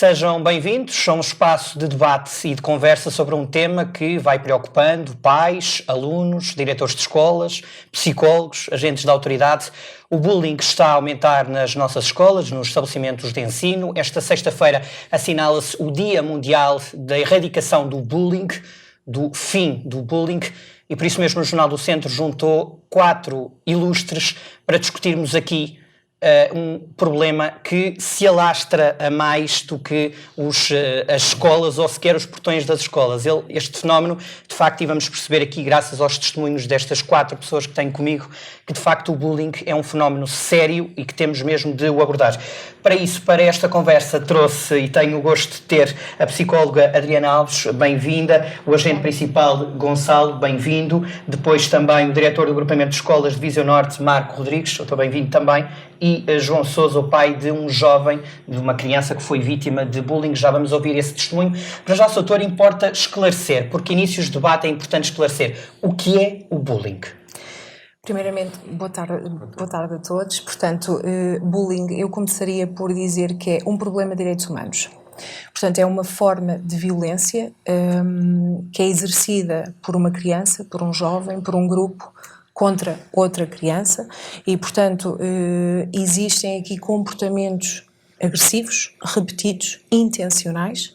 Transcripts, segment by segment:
Sejam bem-vindos a um espaço de debate e de conversa sobre um tema que vai preocupando pais, alunos, diretores de escolas, psicólogos, agentes da autoridade. O bullying está a aumentar nas nossas escolas, nos estabelecimentos de ensino. Esta sexta-feira assinala-se o Dia Mundial da Erradicação do Bullying, do fim do bullying, e por isso mesmo o Jornal do Centro juntou 4 ilustres para discutirmos aqui um problema que se alastra a mais do que as escolas ou sequer os portões das escolas. Este fenómeno, de facto, e vamos perceber aqui, graças aos testemunhos destas 4 pessoas que tenho comigo, que de facto o bullying é um fenómeno sério e que temos mesmo de o abordar. Para isso, para esta conversa, trouxe e tenho o gosto de ter a psicóloga Adriana Alves, bem-vinda, o agente principal Gonçalo, bem-vindo, depois também o diretor do agrupamento de escolas de Viseu Norte, Marco Rodrigues, eu estou bem-vindo também, e João Sousa, o pai de um jovem, de uma criança que foi vítima de bullying. Já vamos ouvir esse testemunho. Para já, doutor, importa esclarecer, porque inícios de debate é importante esclarecer o que é o bullying. Primeiramente, boa tarde a todos. Portanto, bullying, eu começaria por dizer que é um problema de direitos humanos. Portanto, é uma forma de violência que é exercida por uma criança, por um jovem, por um grupo, contra outra criança e, portanto, existem aqui comportamentos agressivos, repetidos, intencionais.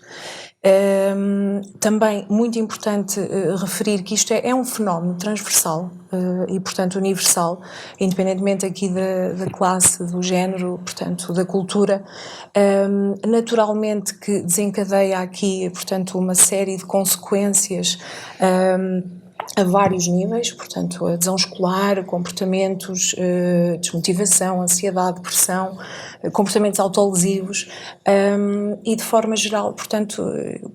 Também muito importante referir que isto é um fenómeno transversal e, portanto, universal, independentemente aqui da classe, do género, portanto, da cultura, naturalmente que desencadeia aqui, portanto, uma série de consequências a vários níveis, portanto, adesão escolar, comportamentos, desmotivação, ansiedade, depressão, comportamentos autolesivos e, de forma geral, portanto,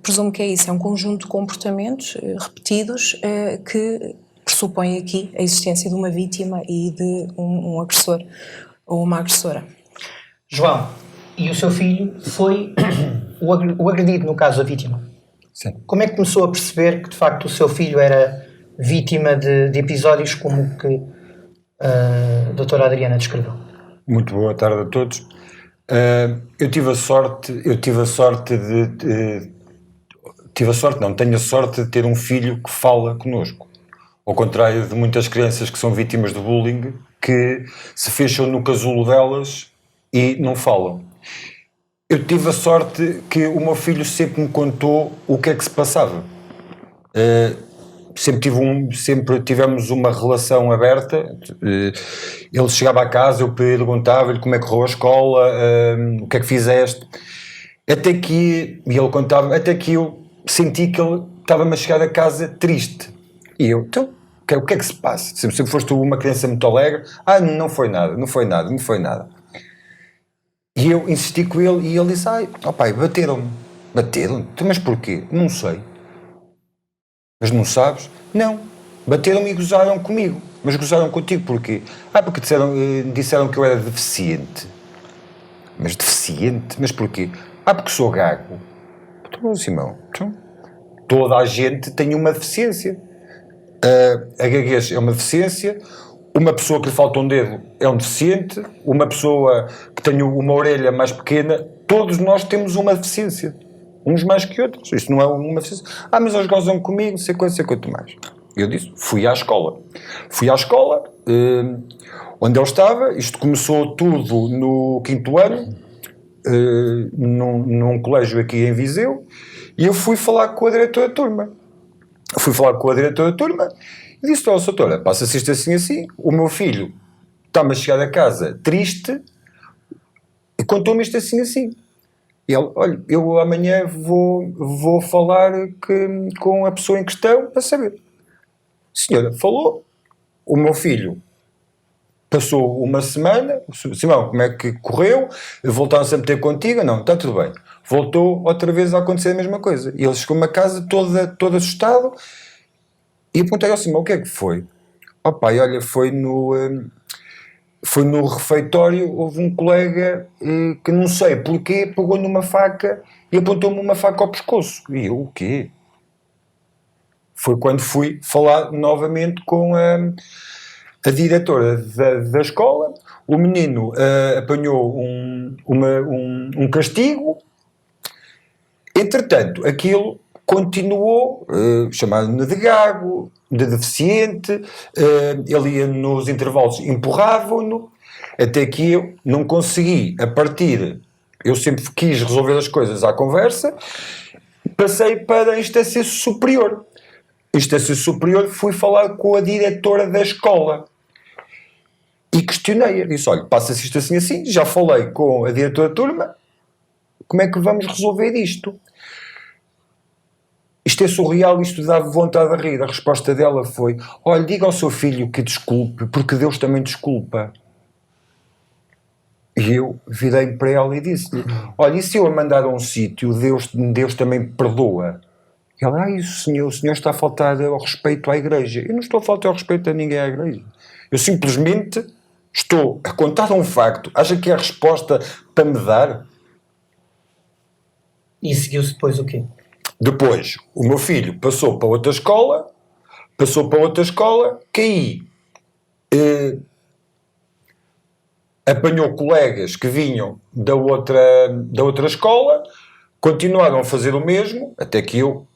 presumo que é isso, é um conjunto de comportamentos repetidos que pressupõe aqui a existência de uma vítima e de um agressor ou uma agressora. João, e o seu filho foi o agredido, no caso, a vítima? Sim. Como é que começou a perceber que, de facto, o seu filho era vítima de episódios como que a doutora Adriana descreveu? Muito boa tarde a todos. Tenho a sorte de ter um filho que fala connosco. Ao contrário de muitas crianças que são vítimas de bullying, que se fecham no casulo delas e não falam. Eu tive a sorte que o meu filho sempre me contou o que é que se passava. Sempre tivemos uma relação aberta. Ele chegava a casa, eu perguntava-lhe como é que correu a escola, o que é que fizeste, e ele contava, até que eu senti que ele estava-me a chegar a casa triste, e eu, então, o que é que se passa? Sempre foste uma criança muito alegre. Não foi nada. E eu insisti com ele, e ele disse, pai, bateram-me, mas porquê? Não sei. Mas não sabes? Não. Bateram-me e gozaram comigo. Mas gozaram contigo porquê? Porque disseram que eu era deficiente. Mas deficiente? Mas porquê? Porque sou gago. Então, Simão, toda a gente tem uma deficiência. A gaguez é uma deficiência. Uma pessoa que lhe falta um dedo é um deficiente. Uma pessoa que tem uma orelha mais pequena, todos nós temos uma deficiência. Uns mais que outros. Isto não é uma deficiência. Mas eles gozam comigo, sei quanto mais. Eu disse, fui à escola, onde ele estava. Isto começou tudo no 5º ano, num colégio aqui em Viseu, e eu fui falar com a diretora de turma. E disse, doutora, passa-se isto assim, o meu filho está-me a chegar a casa triste e contou-me isto assim. E ele, olha, eu amanhã vou falar com a pessoa em questão para saber. Senhora, falou, o meu filho passou uma semana, Simão, como é que correu? Voltaram-se a meter contigo? Não, está tudo bem. Voltou outra vez a acontecer a mesma coisa. E ele chegou-me a casa todo assustado e eu perguntei ao Simão, o que é que foi? Pai, olha, foi no refeitório, houve um colega que não sei porquê, pegou numa faca e apontou-me uma faca ao pescoço. E eu, o quê? Foi quando fui falar novamente com a diretora da escola. O menino apanhou um castigo Entretanto, aquilo continuou, chamado-me de gago, de deficiente, ele ia nos intervalos, empurravam-no, até que eu não consegui, eu sempre quis resolver as coisas à conversa, passei para a instância superior. Instância superior, fui falar com a diretora da escola e questionei-a, disse, olha, passa-se isto assim assim, já falei com a diretora da turma, como é que vamos resolver isto? Isto é surreal, isto dá vontade de rir. A resposta dela foi, olha, diga ao seu filho que desculpe, porque Deus também desculpa. E eu virei para ela e disse-lhe, olha, e se eu a mandar a um sítio, Deus também perdoa? E ela, o senhor está a faltar ao respeito à igreja. Eu não estou a faltar ao respeito a ninguém à igreja. Eu simplesmente estou a contar um facto. Acha que é a resposta para me dar? E seguiu-se depois o quê? Depois, o meu filho passou para outra escola, caí, apanhou colegas que vinham da outra escola, continuaram a fazer o mesmo, até que eu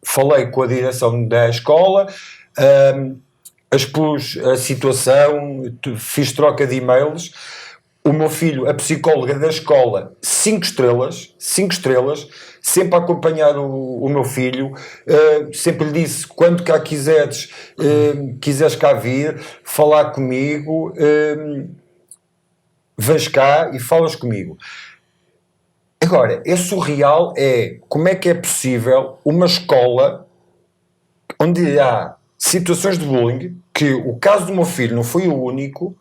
falei com a direção da escola, expus a situação, fiz troca de e-mails. O meu filho, a psicóloga da escola, 5 estrelas, sempre a acompanhar o meu filho, sempre lhe disse, quando cá quiseres cá vir, falar comigo, vens cá e falas comigo. Agora, é surreal, como é que é possível uma escola onde há situações de bullying, que o caso do meu filho não foi o único,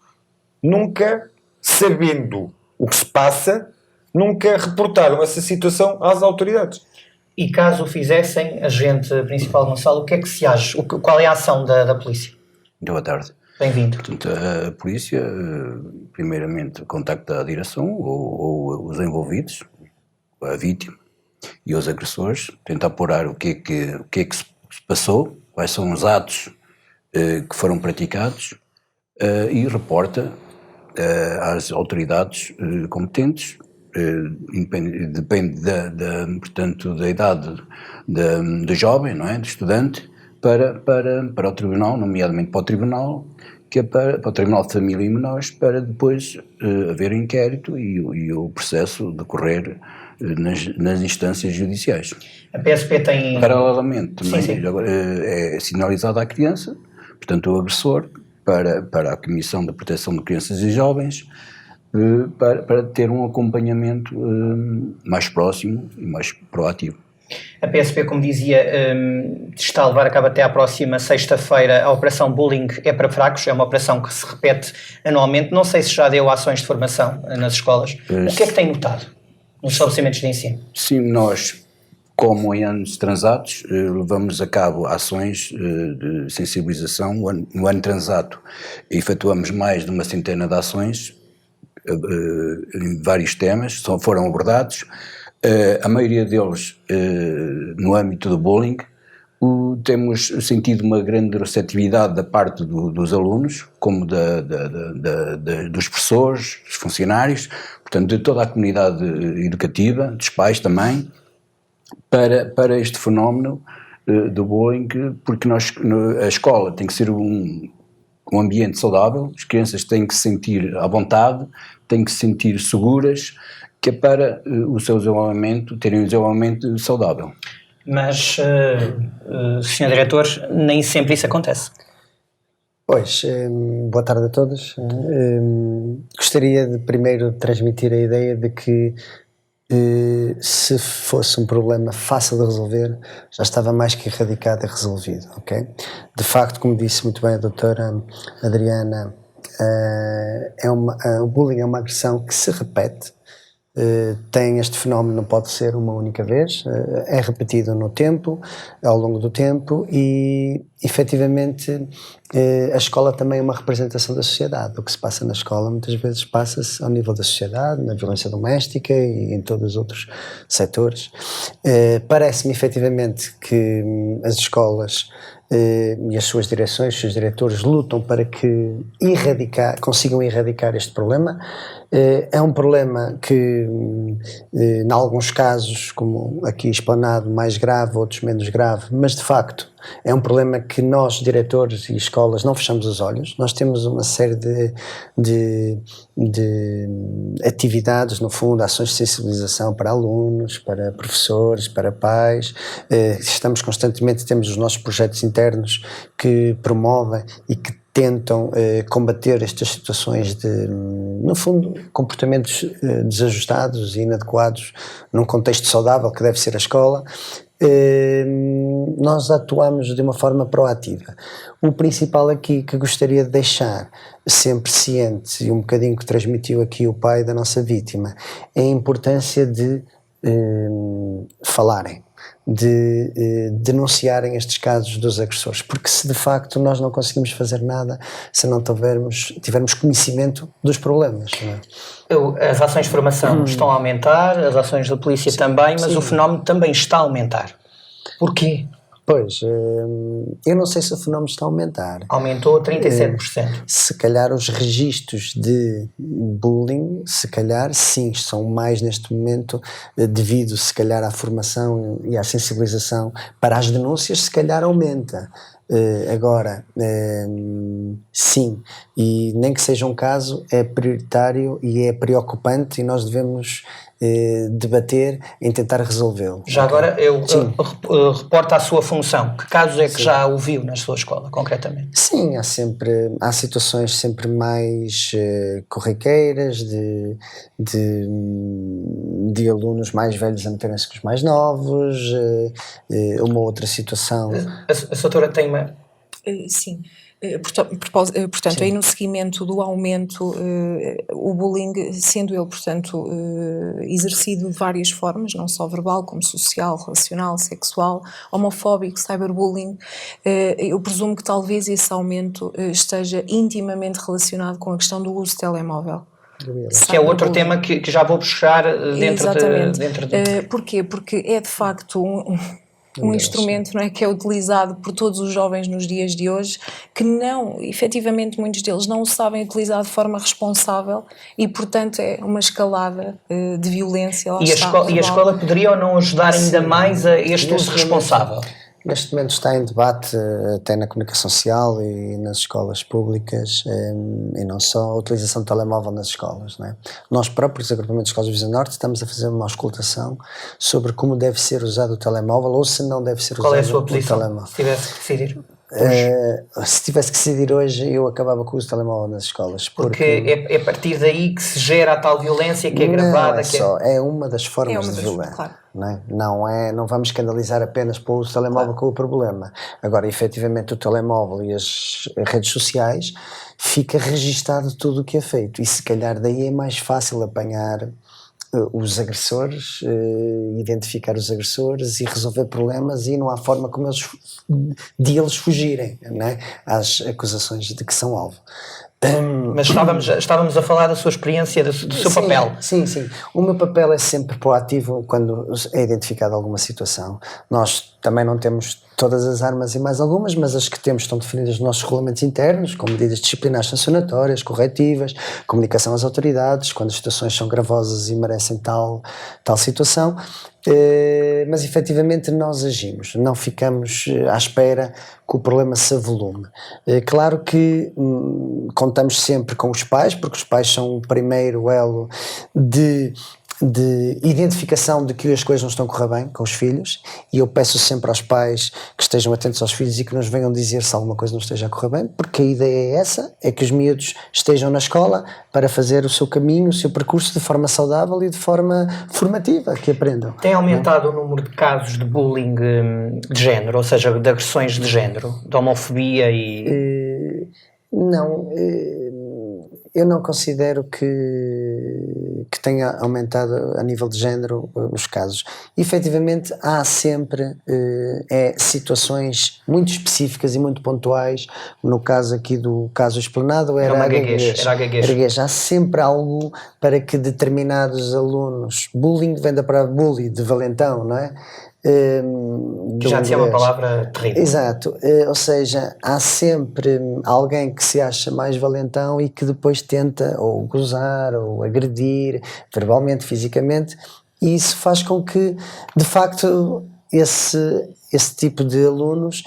nunca, sabendo o que se passa, nunca reportaram essa situação às autoridades. E caso o fizessem, agente principal Gonçalo, o que é que se age? Qual é a ação da polícia? Boa tarde. Bem-vindo. Portanto, a polícia, primeiramente, contacta a direção ou os envolvidos, a vítima e os agressores, tenta apurar o que é que se passou, quais são os atos que foram praticados e reporta às autoridades competentes. Depende portanto, da idade do jovem, não é? Do estudante, para o tribunal, nomeadamente para o tribunal, que é para o Tribunal de Família e Menores, para depois haver inquérito e o processo decorrer nas instâncias judiciais. A PSP tem... Paralelamente, também Sim. é sinalizada à criança, portanto o agressor, para a Comissão de Proteção de Crianças e Jovens, para ter um acompanhamento mais próximo e mais proativo. A PSP, como dizia, está a levar a cabo até à próxima sexta-feira a Operação Bullying é para fracos, é uma operação que se repete anualmente. Não sei se já deu ações de formação nas escolas. O que é que tem notado nos estabelecimentos de ensino? Sim, nós, como em anos transatos, levamos a cabo ações de sensibilização. No ano transato efetuamos mais de uma centena de ações em vários temas, foram abordados. A maioria deles no âmbito do bullying. Temos sentido uma grande receptividade da parte dos alunos, como dos professores, dos funcionários, portanto de toda a comunidade educativa, dos pais também, para este fenómeno do bullying, porque a escola tem que ser um ambiente saudável, as crianças têm que se sentir à vontade, têm que se sentir seguras, que é para o seu desenvolvimento, terem um desenvolvimento saudável. Mas, Sr. Diretor, nem sempre isso acontece. Pois, boa tarde a todos. Gostaria de primeiro transmitir a ideia de que se fosse um problema fácil de resolver, já estava mais que erradicado e resolvido, ok? De facto, como disse muito bem a doutora Adriana, o bullying é uma agressão que se repete. Tem este fenómeno, não pode ser uma única vez, é repetido no tempo, ao longo do tempo, e efetivamente a escola também é uma representação da sociedade. O que se passa na escola muitas vezes passa-se ao nível da sociedade, na violência doméstica e em todos os outros setores. Parece-me efetivamente que as escolas e as suas direções, os seus diretores lutam para que consigam erradicar este problema. É um problema que, em alguns casos, como aqui explanado, mais grave, outros menos grave, mas de facto é um problema que nós, diretores e escolas, não fechamos os olhos. Nós temos uma série de atividades, no fundo, ações de sensibilização para alunos, para professores, para pais. Estamos constantemente, temos os nossos projetos internos que promovem e que tentam combater estas situações de, no fundo, comportamentos desajustados e inadequados num contexto saudável que deve ser a escola. Nós atuamos de uma forma proativa. O principal aqui que gostaria de deixar sempre ciente, e um bocadinho que transmitiu aqui o pai da nossa vítima, é a importância de falarem, de denunciarem estes casos dos agressores, porque se de facto nós não conseguimos fazer nada se não tivermos conhecimento dos problemas, não é? As ações de formação estão a aumentar, as ações da polícia também, mas o fenómeno também está a aumentar. Porquê? Pois, eu não sei se o fenómeno está a aumentar. Aumentou a 37%. Se calhar os registros de bullying, se calhar sim, são mais neste momento, devido se calhar à formação e à sensibilização para as denúncias, se calhar aumenta. Agora, sim, e nem que seja um caso, é prioritário e é preocupante e nós devemos debater em tentar resolvê-lo. Já agora eu reporto à sua função. Que casos é que já ouviu na sua escola, concretamente? Sim, há situações sempre mais corriqueiras de alunos mais velhos a meterem-se com os mais novos, uma outra situação. A doutora tem uma... Sim. Portanto, aí no seguimento do aumento, o bullying, sendo ele, portanto, exercido de várias formas, não só verbal, como social, relacional, sexual, homofóbico, cyberbullying, eu presumo que talvez esse aumento esteja intimamente relacionado com a questão do uso de telemóvel. Que é outro tema que já vou buscar dentro Porquê? Porque é de facto um instrumento, não é, que é utilizado por todos os jovens nos dias de hoje, que não, efetivamente muitos deles não o sabem utilizar de forma responsável e portanto é uma escalada de violência. E a escola poderia ou não ajudar ainda mais a este uso responsável? Neste momento está em debate até na comunicação social e nas escolas públicas, e não só a utilização do telemóvel nas escolas, não é? Nós próprios, agrupamentos de escolas de Viseu Norte, estamos a fazer uma auscultação sobre como deve ser usado o telemóvel ou se não deve ser usado o telemóvel. Qual é a sua posição, se tivesse que decidir? Se tivesse que decidir hoje, eu acabava com o uso do telemóvel nas escolas. Porque é a partir daí que se gera a tal violência que é gravada. É uma das formas de violência. Claro. Não vamos escandalizar apenas pelo uso do telemóvel com o problema. Agora, efetivamente, o telemóvel e as redes sociais fica registado tudo o que é feito. E se calhar daí é mais fácil apanhar os agressores, identificar os agressores e resolver problemas, e não há forma como de eles fugirem, não é, às acusações de que são alvo. Mas estávamos a falar da sua experiência, do seu papel. Sim. O meu papel é sempre proativo quando é identificada alguma situação. Nós também não temos todas as armas e mais algumas, mas as que temos estão definidas nos nossos regulamentos internos, com medidas disciplinares sancionatórias, corretivas, comunicação às autoridades, quando as situações são gravosas e merecem tal situação. Mas efetivamente nós agimos, não ficamos à espera que o problema se avolume. Claro que contamos sempre com os pais, porque os pais são o primeiro elo de identificação de que as coisas não estão a correr bem com os filhos, e eu peço sempre aos pais que estejam atentos aos filhos e que nos venham dizer se alguma coisa não esteja a correr bem, porque a ideia é essa, é que os miúdos estejam na escola para fazer o seu caminho, o seu percurso de forma saudável e de forma formativa, que aprendam. Tem aumentado o número de casos de bullying de género, ou seja, de agressões de género, de homofobia e... Não, eu não considero que tenha aumentado a nível de género os casos. Efetivamente, há sempre situações muito específicas e muito pontuais. No caso aqui do caso explanado, era a gaguez. Há sempre algo para que determinados alunos, bullying vem da palavra bully, de valentão, não é? Que já tinha uma palavra terrível. Exato, ou seja, há sempre alguém que se acha mais valentão e que depois tenta ou gozar ou agredir verbalmente, fisicamente, e isso faz com que, de facto, esse tipo de alunos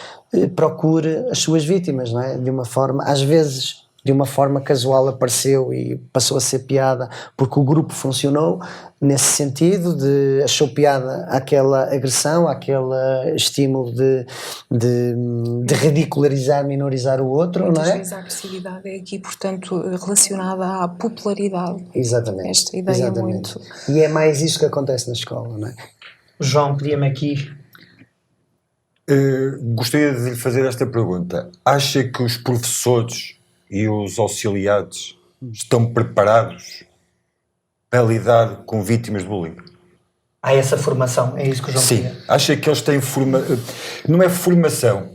procure as suas vítimas, não é? De uma forma, às vezes, de uma forma casual apareceu e passou a ser piada porque o grupo funcionou nesse sentido, achou piada aquela agressão, aquele estímulo de ridicularizar, minorizar o outro, Muitas não é? vezes a agressividade é aqui, portanto, relacionada à popularidade. Exatamente. Esta ideia exatamente. muito... E é mais isso que acontece na escola, não é? João, pedia-me aqui... Gostaria de lhe fazer esta pergunta. Acha que os professores e os auxiliares estão preparados para lidar com vítimas de bullying? Há essa formação, é isso que o João Sim. queria. Acha que eles têm não é formação,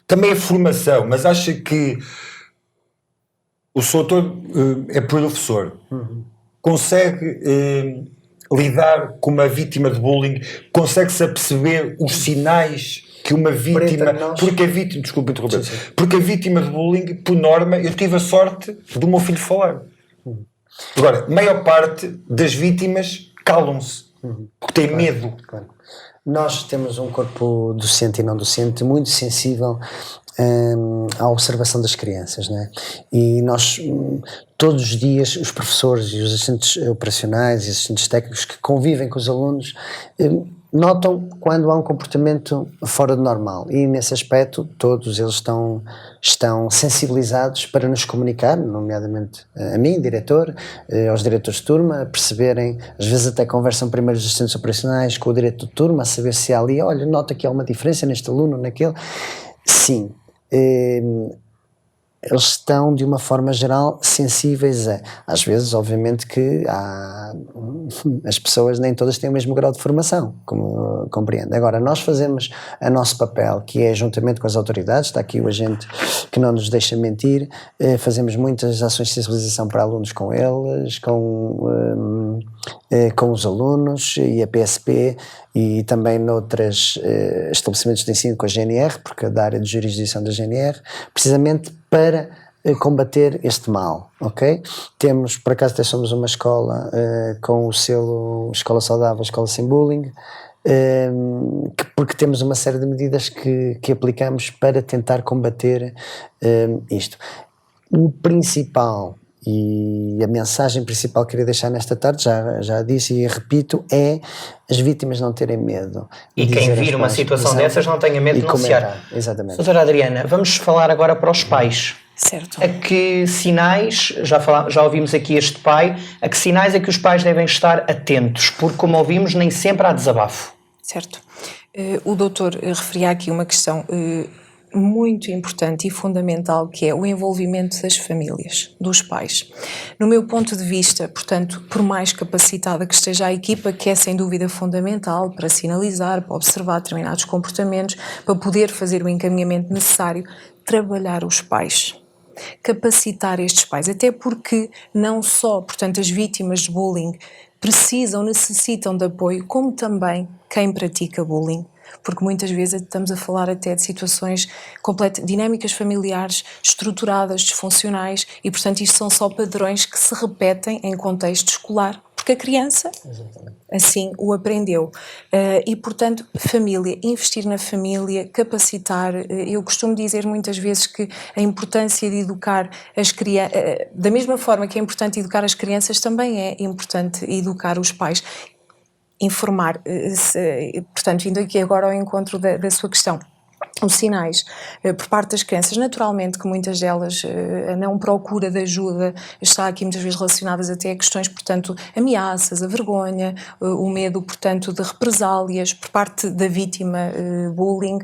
também é formação, mas acha que o seu autor é professor, consegue lidar com uma vítima de bullying, consegue-se aperceber os sinais que uma vítima, porque a vítima, desculpa interromper, porque a vítima de bullying, por norma, eu tive a sorte do meu filho falar. Agora, a maior parte das vítimas calam-se, porque têm medo. Claro. Nós temos um corpo docente e não docente muito sensível à observação das crianças, não é? E nós, todos os dias, os professores e os assistentes operacionais e assistentes técnicos que convivem com os alunos notam quando há um comportamento fora do normal, e nesse aspecto todos eles estão sensibilizados para nos comunicar, nomeadamente a mim, diretor, aos diretores de turma, a perceberem, às vezes até conversam primeiro os assistentes operacionais com o diretor de turma, a saber se há ali, olha, nota que há uma diferença neste aluno, naquele. Sim, eles estão, de uma forma geral, sensíveis às vezes, obviamente, que as pessoas nem todas têm o mesmo grau de formação, como compreende. Agora, nós fazemos o nosso papel, que é, juntamente com as autoridades, está aqui o agente que não nos deixa mentir, fazemos muitas ações de sensibilização para alunos com eles, com os alunos e a PSP, e também noutros estabelecimentos de ensino com a GNR, porque é da área de jurisdição da GNR, precisamente para combater este mal, ok? Temos, por acaso até somos uma escola com o selo Escola Saudável, Escola Sem Bullying, porque temos uma série de medidas que aplicamos para tentar combater isto. O principal e a mensagem principal que queria deixar nesta tarde, já disse e repito, é as vítimas não terem medo. E quem vir uma situação dessas não tenha medo de denunciar. Exatamente. Doutora Adriana, vamos falar agora para os pais. Certo. A que sinais, já ouvimos aqui este pai, a que sinais é que os pais devem estar atentos? Porque, como ouvimos, nem sempre há desabafo. Certo. O doutor referia aqui uma questão muito importante e fundamental, que é o envolvimento das famílias, dos pais. No meu ponto de vista, portanto, por mais capacitada que esteja a equipa, que é sem dúvida fundamental para sinalizar, para observar determinados comportamentos, para poder fazer o encaminhamento necessário, trabalhar os pais. Capacitar estes pais, até porque não só, portanto, as vítimas de bullying necessitam de apoio, como também quem pratica bullying, porque muitas vezes estamos a falar até de situações dinâmicas familiares, estruturadas, disfuncionais, e portanto isto são só padrões que se repetem em contexto escolar, porque a criança assim o aprendeu. E portanto, família, investir na família, capacitar. Eu costumo dizer muitas vezes que a importância de educar as crianças, da mesma forma que é importante educar as crianças, também é importante educar os pais. Informar, portanto, indo aqui agora ao encontro da sua questão, os sinais por parte das crianças, naturalmente que muitas delas a não procura de ajuda está aqui muitas vezes relacionadas até a questões, portanto, ameaças, a vergonha, o medo, portanto, de represálias por parte da vítima, bullying,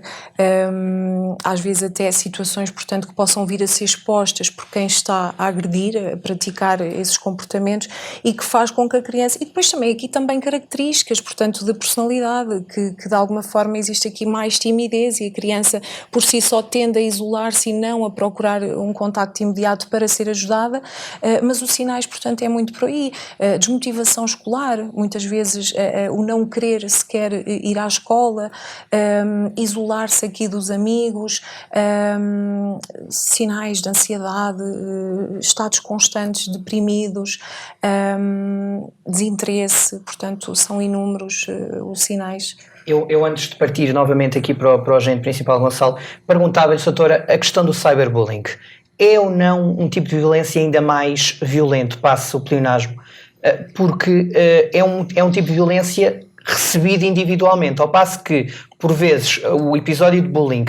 às vezes até situações, portanto, que possam vir a ser expostas por quem está a agredir, a praticar esses comportamentos e que faz com que a criança, e depois também aqui também características, portanto, de personalidade, que de alguma forma existe aqui mais timidez e a criança por si só tende a isolar-se e não a procurar um contacto imediato para ser ajudada, mas os sinais, portanto, é muito por aí. Desmotivação escolar, muitas vezes o não querer sequer ir à escola, isolar-se aqui dos amigos, sinais de ansiedade, estados constantes deprimidos, desinteresse, portanto, são inúmeros os sinais. Eu antes de partir novamente aqui para o agente principal, Gonçalo, perguntava-lhe, doutora, a questão do cyberbullying. É ou não um tipo de violência ainda mais violento, passa o pleonasmo? Porque é um tipo de violência recebida individualmente, ao passo que, por vezes, o episódio de bullying,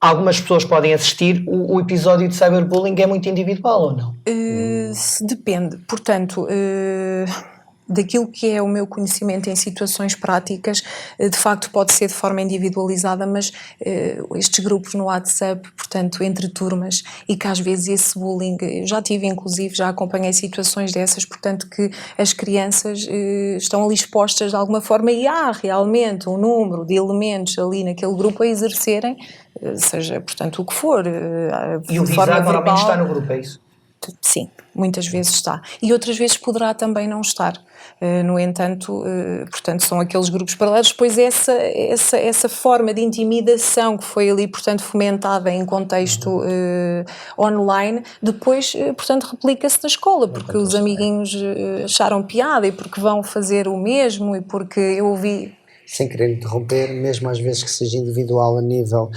algumas pessoas podem assistir, o episódio de cyberbullying é muito individual ou não? Depende, portanto... daquilo que é o meu conhecimento em situações práticas, de facto pode ser de forma individualizada, mas estes grupos no WhatsApp, portanto, entre turmas, e que às vezes esse bullying, eu já tive inclusive, já acompanhei situações dessas, portanto que as crianças estão ali expostas de alguma forma e há realmente um número de elementos ali naquele grupo a exercerem, seja, portanto, o que for. E o visado normalmente está no grupo, é isso? Sim, muitas vezes está. E outras vezes poderá também não estar. No entanto, portanto, são aqueles grupos paralelos. Depois essa forma de intimidação que foi ali, portanto, fomentada em contexto online, depois, portanto, replica-se na escola, porque os amiguinhos acharam piada e porque vão fazer o mesmo e porque eu ouvi... Sem querer interromper, mesmo às vezes que seja individual a nível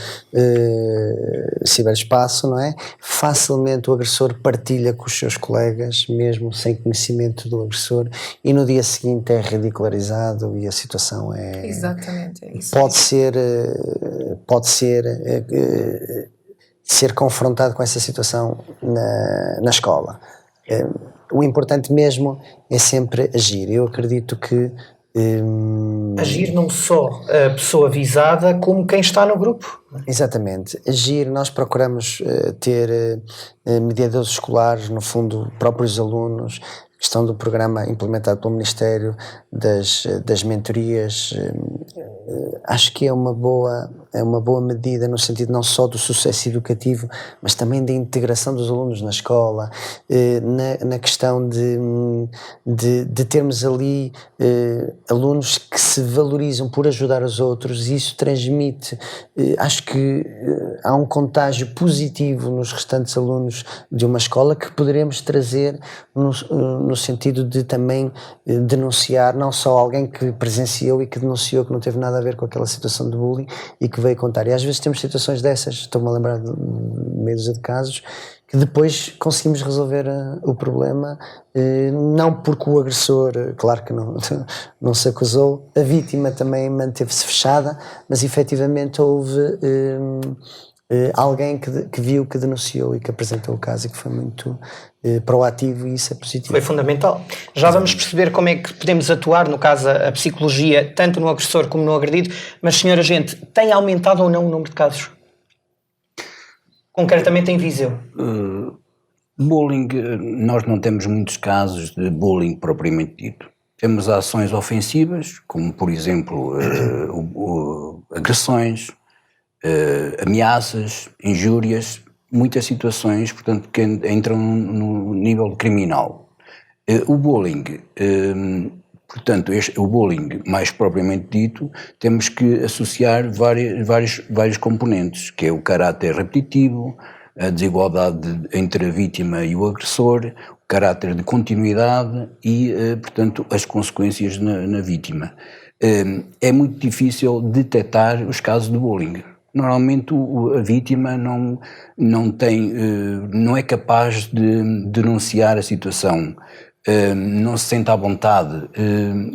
ciberespaço, não é? Facilmente o agressor partilha com os seus colegas, mesmo sem conhecimento do agressor, e no dia seguinte é ridicularizado e a situação é... Exatamente, é isso. Pode ser confrontado com essa situação na escola. O importante mesmo é sempre agir. Eu acredito que agir não só a pessoa visada, como quem está no grupo. Exatamente. Agir, nós procuramos ter mediadores escolares, no fundo, próprios alunos, questão do programa implementado pelo Ministério das mentorias, acho que é uma boa medida no sentido não só do sucesso educativo, mas também da integração dos alunos na escola, na questão de termos ali alunos que se valorizam por ajudar os outros, e isso transmite, acho que há um contágio positivo nos restantes alunos de uma escola que poderemos trazer no sentido de também denunciar, não só alguém que presenciou e que denunciou que não teve nada a ver com aquela situação de bullying e que veio contar. E às vezes temos situações dessas, estou-me a lembrar de meia dúzia de casos, que depois conseguimos resolver o problema, não porque o agressor, claro que não se acusou, a vítima também manteve-se fechada, mas efetivamente houve alguém que viu, que denunciou e que apresentou o caso e que foi muito proativo, e isso é positivo. Foi fundamental. Já vamos perceber como é que podemos atuar, no caso a psicologia, tanto no agressor como no agredido, mas senhor agente, tem aumentado ou não o número de casos? Concretamente em Viseu. Bullying, nós não temos muitos casos de bullying propriamente dito. Temos ações ofensivas, como por exemplo agressões, ameaças, injúrias, muitas situações, portanto, que entram no nível criminal. O bullying, portanto, o bullying mais propriamente dito, temos que associar vários componentes, que é o caráter repetitivo, a desigualdade entre a vítima e o agressor, o caráter de continuidade e, portanto, as consequências na vítima. É muito difícil detectar os casos de bullying. Normalmente a vítima não é capaz de denunciar a situação, não se sente à vontade,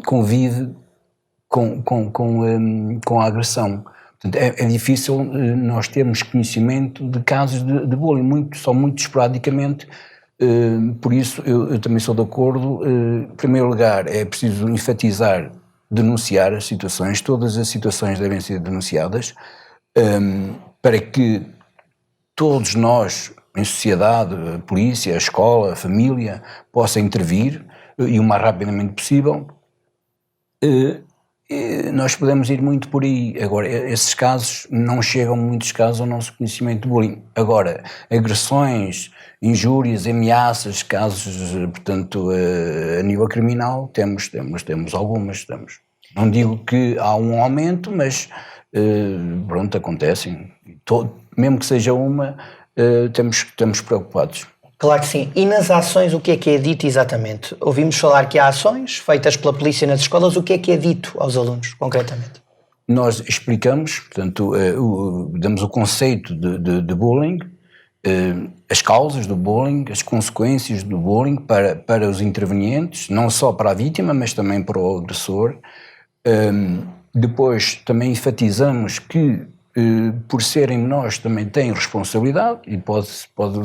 convive com a agressão. Portanto, é difícil nós termos conhecimento de casos de bullying, só muito esporadicamente. Por isso eu também sou de acordo. Em primeiro lugar, é preciso enfatizar, denunciar as situações. Todas as situações devem ser denunciadas, para que todos nós, em sociedade, a polícia, a escola, a família, possa intervir, e o mais rapidamente possível. Nós podemos ir muito por aí. Agora, esses casos, não chegam muitos casos ao nosso conhecimento de bullying. Agora, agressões, injúrias, ameaças, casos, portanto, a nível criminal, temos algumas. Não digo que há um aumento, mas pronto, acontecem. Mesmo que seja uma, estamos preocupados. Claro que sim. E nas ações, o que é dito exatamente? Ouvimos falar que há ações feitas pela polícia nas escolas. O que é dito aos alunos, concretamente? Nós explicamos, portanto, damos o conceito de bullying, as causas do bullying, as consequências do bullying para os intervenientes, não só para a vítima, mas também para o agressor. Depois também enfatizamos que, por serem menores, também têm responsabilidade e pode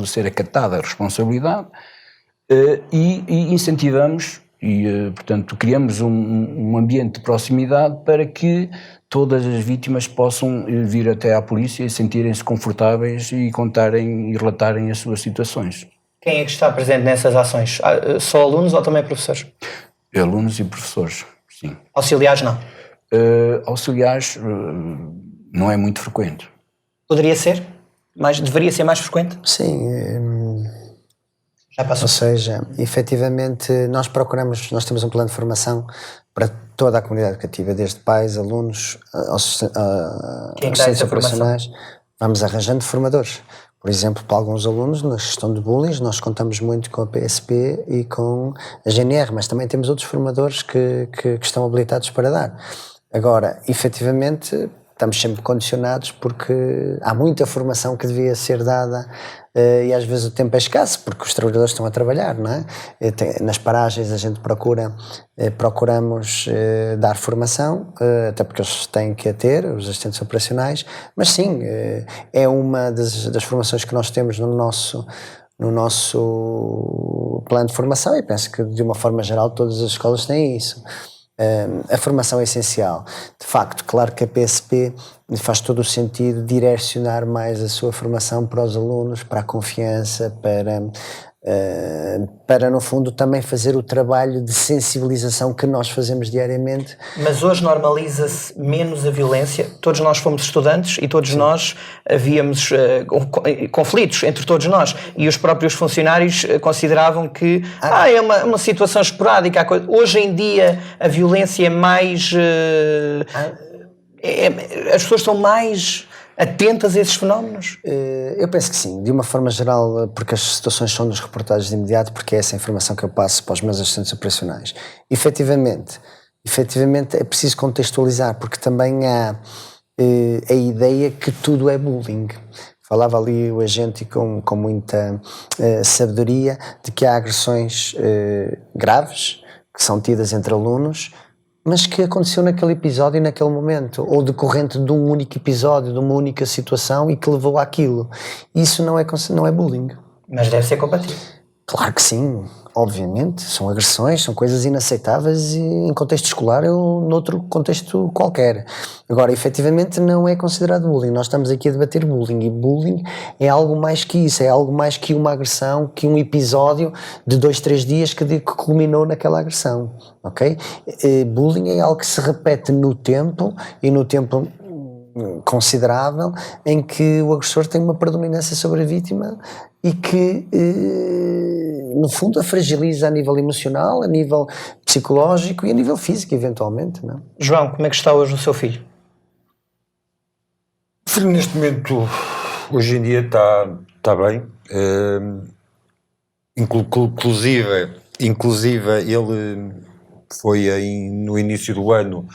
ser acatada a responsabilidade, e incentivamos e, portanto, criamos um ambiente de proximidade para que todas as vítimas possam vir até à polícia e sentirem-se confortáveis e contarem e relatarem as suas situações. Quem é que está presente nessas ações? Só alunos ou também professores? Alunos e professores, sim. Auxiliares não? Auxiliares não é muito frequente. Poderia ser? Deveria ser mais frequente? Sim. Já passou. Ou seja, efetivamente, nós temos um plano de formação para toda a comunidade educativa, desde pais, alunos, assistentes operacionais. Vamos arranjando formadores. Por exemplo, para alguns alunos, na gestão de bullying, nós contamos muito com a PSP e com a GNR, mas também temos outros formadores que estão habilitados para dar. Agora, efetivamente, estamos sempre condicionados porque há muita formação que devia ser dada e às vezes o tempo é escasso porque os trabalhadores estão a trabalhar, não é? Nas paragens a gente procuramos dar formação, até porque eles têm que a ter, os assistentes operacionais, mas sim, é uma das formações que nós temos no nosso plano de formação, e penso que de uma forma geral todas as escolas têm isso. A formação é essencial. De facto, claro que a PSP faz todo o sentido direcionar mais a sua formação para os alunos, para a confiança, para no fundo também fazer o trabalho de sensibilização que nós fazemos diariamente. Mas hoje normaliza-se menos a violência. Todos nós fomos estudantes e todos nós havíamos conflitos entre todos nós, e os próprios funcionários consideravam que é uma situação esporádica. Hoje em dia a violência é mais... as pessoas estão mais atentas a esses fenómenos? Eu penso que sim, de uma forma geral, porque as situações são nas reportagens de imediato, porque é essa a informação que eu passo para os meus assistentes operacionais. Efetivamente é preciso contextualizar, porque também há a ideia que tudo é bullying. Falava ali o agente com muita sabedoria de que há agressões graves que são tidas entre alunos, mas que aconteceu naquele episódio e naquele momento, ou decorrente de um único episódio, de uma única situação e que levou àquilo. Isso não é bullying. Mas deve ser compatível. Claro que sim, obviamente, são agressões, são coisas inaceitáveis em contexto escolar ou noutro contexto qualquer. Agora, efetivamente, não é considerado bullying. Nós estamos aqui a debater bullying, e bullying é algo mais que isso, é algo mais que uma agressão, que um episódio de 2-3 dias que culminou naquela agressão, ok? Bullying é algo que se repete no tempo, e no tempo considerável, em que o agressor tem uma predominância sobre a vítima e que no fundo a fragiliza a nível emocional, a nível psicológico e a nível físico, eventualmente, não? João, como é que está hoje o seu filho? O filho neste momento, hoje em dia, está bem. Inclusive ele foi no início do ano,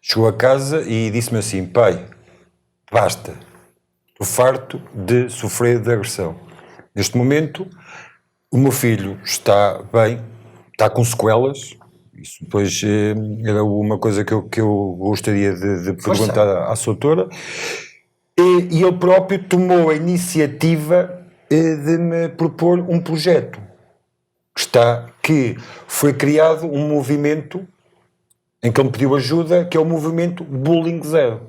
chegou a casa e disse-me assim: pai, basta, estou farto de sofrer de agressão. Neste momento o meu filho está bem, está com sequelas, Isso depois era uma coisa que eu gostaria de perguntar à sua doutora. E ele próprio tomou a iniciativa de me propor um projeto. Que foi criado um movimento em que ele me pediu ajuda, que é o movimento Bullying Zero,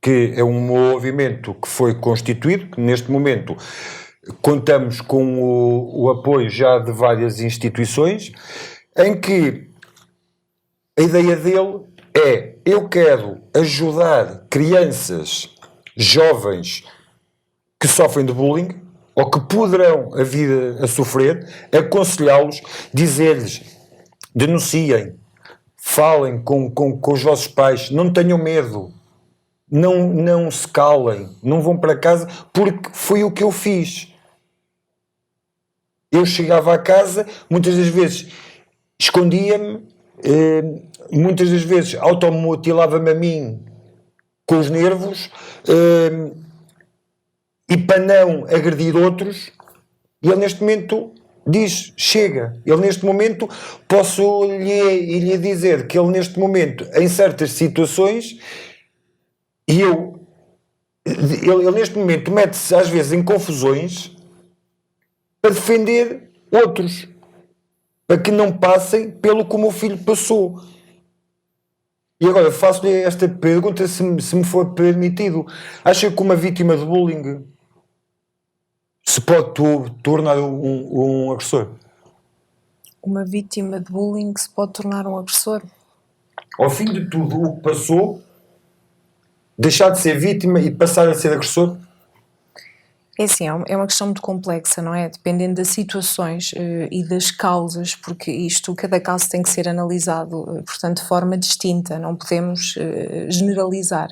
que é um movimento que foi constituído, que neste momento contamos com o apoio já de várias instituições, em que a ideia dele é: eu quero ajudar crianças, jovens que sofrem de bullying ou que poderão a vir a sofrer, aconselhá-los, dizer-lhes: denunciem, falem com os vossos pais, não tenham medo, não se calem, não vão para casa, porque foi o que eu fiz. Eu chegava à casa, muitas das vezes escondia-me, muitas das vezes automutilava-me a mim com os nervos, e para não agredir outros. E ele neste momento diz: chega. Ele neste momento, posso lhe dizer que ele neste momento, em certas situações, ele neste momento mete-se às vezes em confusões para defender outros, para que não passem pelo que o meu filho passou. E agora faço-lhe esta pergunta, se me for permitido: acha que uma vítima de bullying se pode tornar um agressor? Uma vítima de bullying se pode tornar um agressor? Ao fim de tudo o que passou, deixar de ser vítima e passar a ser agressor? É assim, é uma questão muito complexa, não é? Dependendo das situações e das causas, porque cada caso tem que ser analisado, portanto, de forma distinta, não podemos generalizar.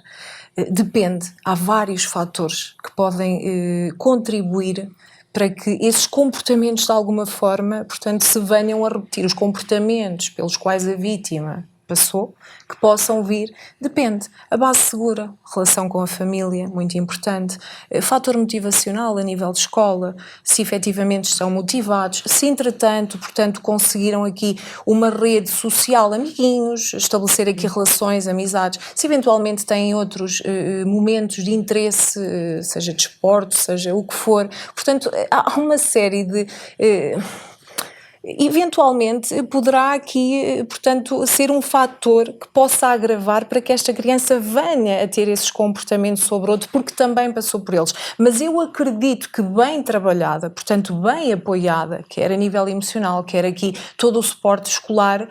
Depende, há vários fatores que podem contribuir para que esses comportamentos, de alguma forma, portanto, se venham a repetir. Os comportamentos pelos quais a vítima passou, que possam vir, depende. A base segura, relação com a família, muito importante. Fator motivacional a nível de escola, se efetivamente estão motivados, se entretanto, portanto, conseguiram aqui uma rede social, amiguinhos, estabelecer aqui relações, amizades, se eventualmente têm outros momentos de interesse, seja de esporte, seja o que for. Portanto, há uma série de... eventualmente poderá aqui, portanto, ser um fator que possa agravar para que esta criança venha a ter esses comportamentos sobre outro, porque também passou por eles. Mas eu acredito que bem trabalhada, portanto, bem apoiada, quer a nível emocional, quer aqui todo o suporte escolar,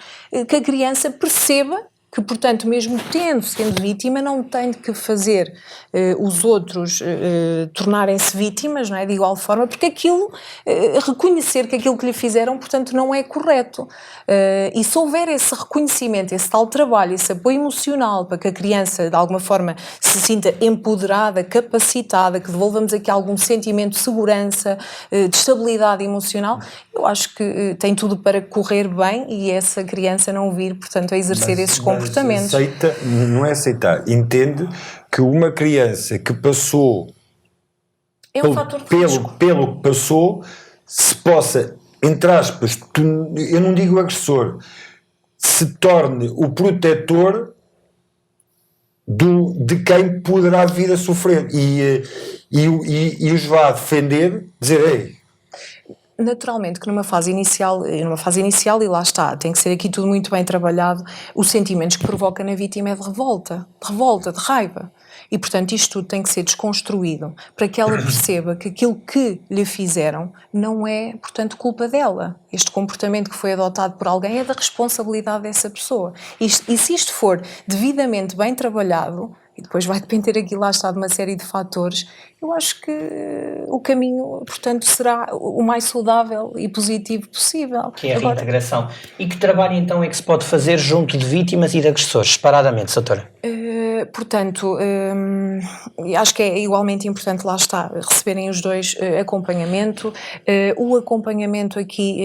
que a criança perceba que, portanto, mesmo sendo vítima, não tem de que fazer os outros tornarem-se vítimas, não é? De igual forma, porque reconhecer que aquilo que lhe fizeram, portanto, não é correto. E se houver esse reconhecimento, esse tal trabalho, esse apoio emocional para que a criança, de alguma forma, se sinta empoderada, capacitada, que devolvamos aqui algum sentimento de segurança, de estabilidade emocional, eu acho que tem tudo para correr bem e essa criança não vir, portanto, a exercer esses comportamentos. Não é aceitar, entende que uma criança que passou fator de risco. pelo que passou, se possa, entre aspas, eu não digo agressor, se torne o protetor de quem poderá vir a sofrer e os vá defender, dizer: ei. Naturalmente que numa fase inicial, e lá está, tem que ser aqui tudo muito bem trabalhado, os sentimentos que provoca na vítima é de revolta, de raiva. E, portanto, isto tudo tem que ser desconstruído para que ela perceba que aquilo que lhe fizeram não é, portanto, culpa dela. Este comportamento que foi adotado por alguém é da responsabilidade dessa pessoa. E se isto for devidamente bem trabalhado, e depois vai depender aqui, lá está, de uma série de fatores, eu acho que o caminho, portanto, será o mais saudável e positivo possível. Que é a reintegração. E que trabalho então é que se pode fazer junto de vítimas e de agressores, separadamente, doutora? Portanto, acho que é igualmente importante, lá está, receberem os dois acompanhamento. O acompanhamento aqui,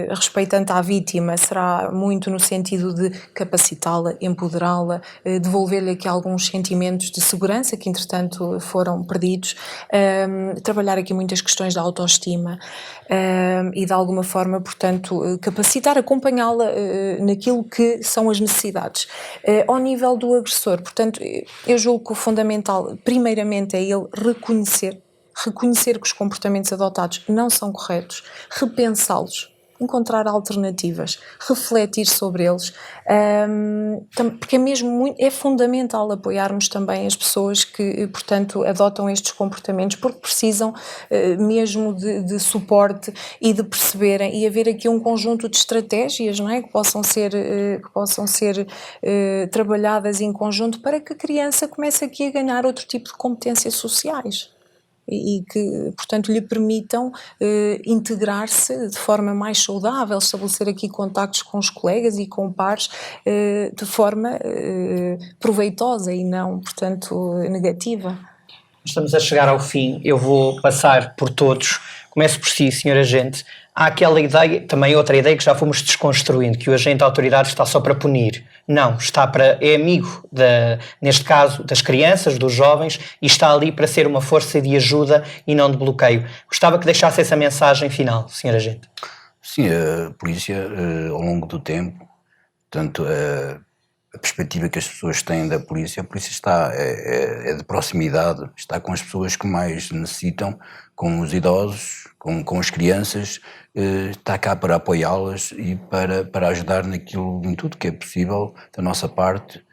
respeitante à vítima, será muito no sentido de capacitá-la, empoderá-la, devolver-lhe aqui alguns sentimentos de segurança que, entretanto, foram perdidos. Trabalhar aqui muitas questões da autoestima e, de alguma forma, portanto, capacitar, acompanhá-la naquilo que são as necessidades. Ao nível do agressor, portanto, eu julgo que o fundamental, primeiramente, é ele reconhecer que os comportamentos adotados não são corretos, repensá-los, encontrar alternativas, refletir sobre eles, porque é fundamental apoiarmos também as pessoas que, portanto, adotam estes comportamentos, porque precisam mesmo de suporte e de perceberem, e haver aqui um conjunto de estratégias, não é, que possam ser trabalhadas em conjunto para que a criança comece aqui a ganhar outro tipo de competências sociais. E que, portanto, lhe permitam integrar-se de forma mais saudável, estabelecer aqui contactos com os colegas e com pares de forma proveitosa e não, portanto, negativa. Estamos a chegar ao fim, eu vou passar por todos. Começo por si, Sr. Agente. Há aquela ideia, também outra ideia que já fomos desconstruindo, que o agente da autoridade está só para punir. Não, é amigo, neste caso, das crianças, dos jovens, e está ali para ser uma força de ajuda e não de bloqueio. Gostava que deixasse essa mensagem final, Sr. Agente. Sim, a polícia, ao longo do tempo, portanto, a perspectiva que as pessoas têm da polícia, a polícia é de proximidade, está com as pessoas que mais necessitam, com os idosos, com as crianças, está cá para apoiá-las e para ajudar naquilo, em tudo que é possível da nossa parte.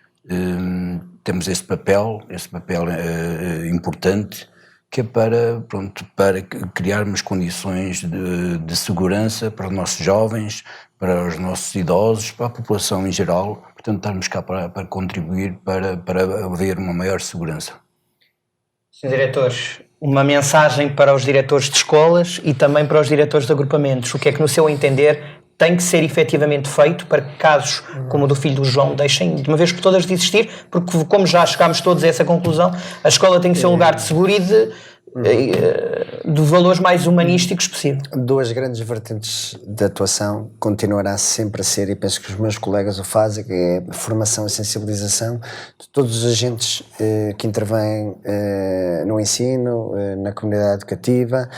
Temos esse papel importante, que é para criarmos condições de segurança para os nossos jovens, para os nossos idosos, para a população em geral. Portanto, estarmos cá para contribuir para haver uma maior segurança. Sr. Diretor, uma mensagem para os diretores de escolas e também para os diretores de agrupamentos. O que é que, no seu entender, tem que ser efetivamente feito para que casos como o do filho do João deixem de uma vez por todas de existir? Porque, como já chegámos todos a essa conclusão, a escola tem que ser um lugar de seguro e de valores mais humanísticos possível. Duas grandes vertentes de atuação continuará sempre a ser, e penso que os meus colegas o fazem, que é a formação e sensibilização de todos os agentes que intervêm no ensino, na comunidade educativa,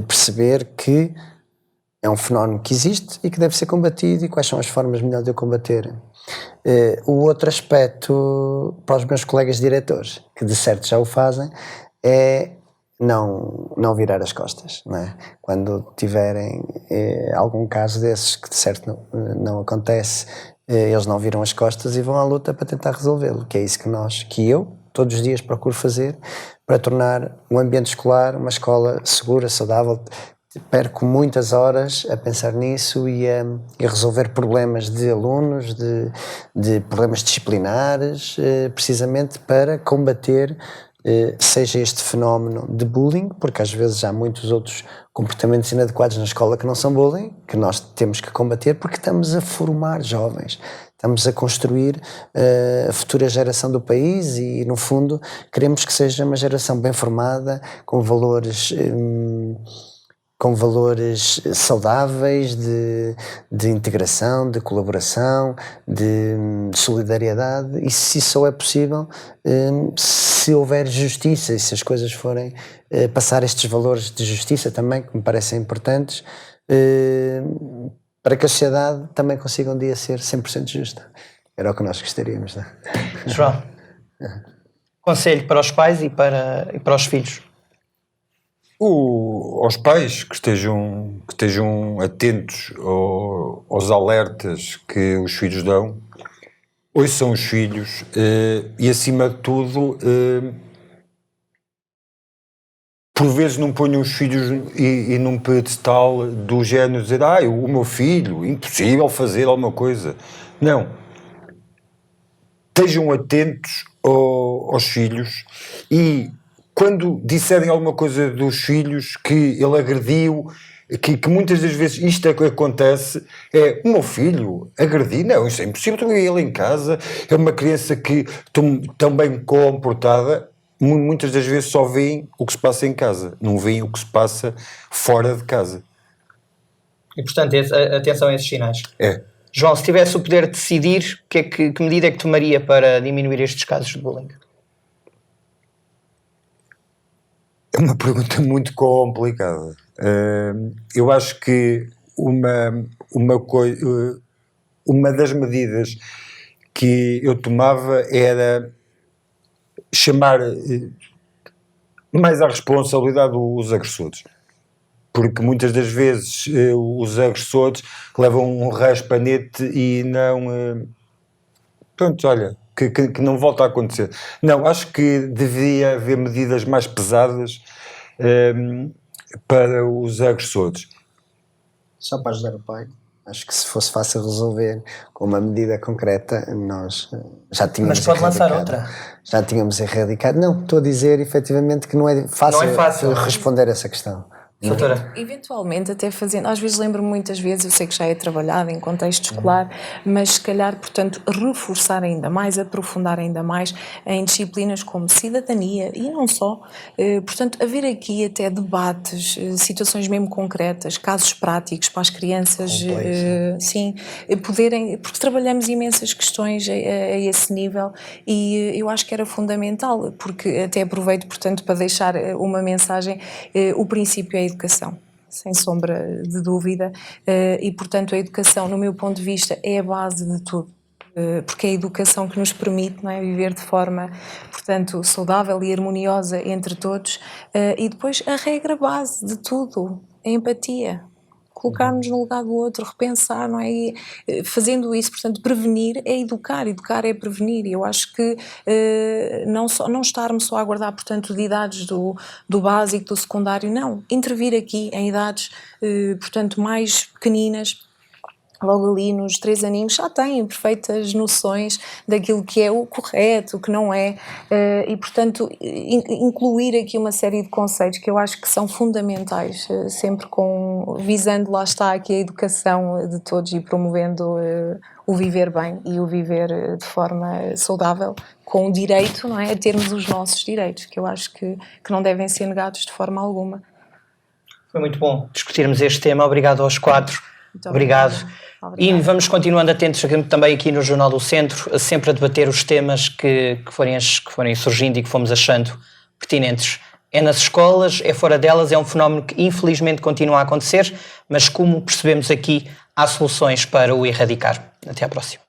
perceber que é um fenómeno que existe e que deve ser combatido, e quais são as formas melhores de o combater. O outro aspecto para os meus colegas diretores, que de certo já o fazem, é não virar as costas, não é? Quando tiverem algum caso desses, que de certo não acontece, eles não viram as costas e vão à luta para tentar resolvê-lo, que é isso que eu todos os dias procuro fazer para tornar um ambiente escolar uma escola segura, saudável. Perco muitas horas a pensar nisso e a resolver problemas de alunos, de problemas disciplinares, precisamente para combater seja este fenómeno de bullying, porque às vezes há muitos outros comportamentos inadequados na escola que não são bullying, que nós temos que combater, porque estamos a formar jovens, estamos a construir a futura geração do país e, no fundo, queremos que seja uma geração bem formada, com valores saudáveis de integração, de colaboração, de solidariedade, e se isso só é possível se houver justiça e se as coisas forem passar estes valores de justiça também, que me parecem importantes, para que a sociedade também consiga um dia ser 100% justa. Era o que nós gostaríamos, não é? João, conselho para os pais e para os filhos. Aos pais que estejam atentos aos alertas que os filhos dão, ouçam os filhos e, acima de tudo, por vezes não ponham os filhos e num pedestal do género dizer o meu filho, impossível fazer alguma coisa. Não. Estejam atentos aos filhos e, quando disserem alguma coisa dos filhos, que ele agrediu, que muitas das vezes isto é que acontece, é o meu filho agredir, não, isso é impossível, ele em casa, é uma criança que tão bem comportada, muitas das vezes só veem o que se passa em casa, não veem o que se passa fora de casa. E portanto, atenção a esses sinais. É. João, se tivesse o poder de decidir, que medida é que tomaria para diminuir estes casos de bullying? É uma pergunta muito complicada. Eu acho que uma das medidas que eu tomava era chamar mais à responsabilidade os agressores. Porque muitas das vezes os agressores levam um raspanete e não... pronto, olha, que não volta a acontecer. Não, acho que devia haver medidas mais pesadas para os agressores. Só para ajudar o pai, acho que se fosse fácil resolver com uma medida concreta, nós já tínhamos Mas pode lançar erradicado. outra. Já tínhamos erradicado. Não, estou a dizer efetivamente que não é fácil responder essa questão. Doutora? Eventualmente, até fazendo, às vezes lembro-me muitas vezes, eu sei que já é trabalhado em contexto escolar, mas se calhar, portanto, reforçar ainda mais, aprofundar ainda mais em disciplinas como cidadania e não só. Portanto, haver aqui até debates, situações mesmo concretas, casos práticos para as crianças, sim, poderem, porque trabalhamos imensas questões a esse nível e eu acho que era fundamental, porque até aproveito, portanto, para deixar uma mensagem, o princípio é a educação, sem sombra de dúvida, e portanto a educação, no meu ponto de vista, é a base de tudo, porque é a educação que nos permite, não é, viver de forma, portanto, saudável e harmoniosa entre todos, e depois a regra base de tudo, a empatia. Colocar-nos no lugar do outro, repensar, não é? E, fazendo isso, portanto, prevenir é educar é prevenir. E eu acho que não estarmos só a aguardar, portanto, de idades do básico, do secundário, não. Intervir aqui em idades, portanto, mais pequeninas, logo ali nos 3 aninhos, já têm perfeitas noções daquilo que é o correto, o que não é, e portanto incluir aqui uma série de conceitos que eu acho que são fundamentais, sempre visando, lá está, aqui a educação de todos e promovendo o viver bem e o viver de forma saudável, com o direito, não é, a termos os nossos direitos, que eu acho que não devem ser negados de forma alguma. Foi muito bom discutirmos este tema. Obrigado aos 4. Muito obrigado. Obrigada. E vamos continuando atentos também aqui no Jornal do Centro, sempre a debater os temas que forem surgindo e que fomos achando pertinentes. É nas escolas, é fora delas, é um fenómeno que infelizmente continua a acontecer, mas como percebemos aqui, há soluções para o erradicar. Até à próxima.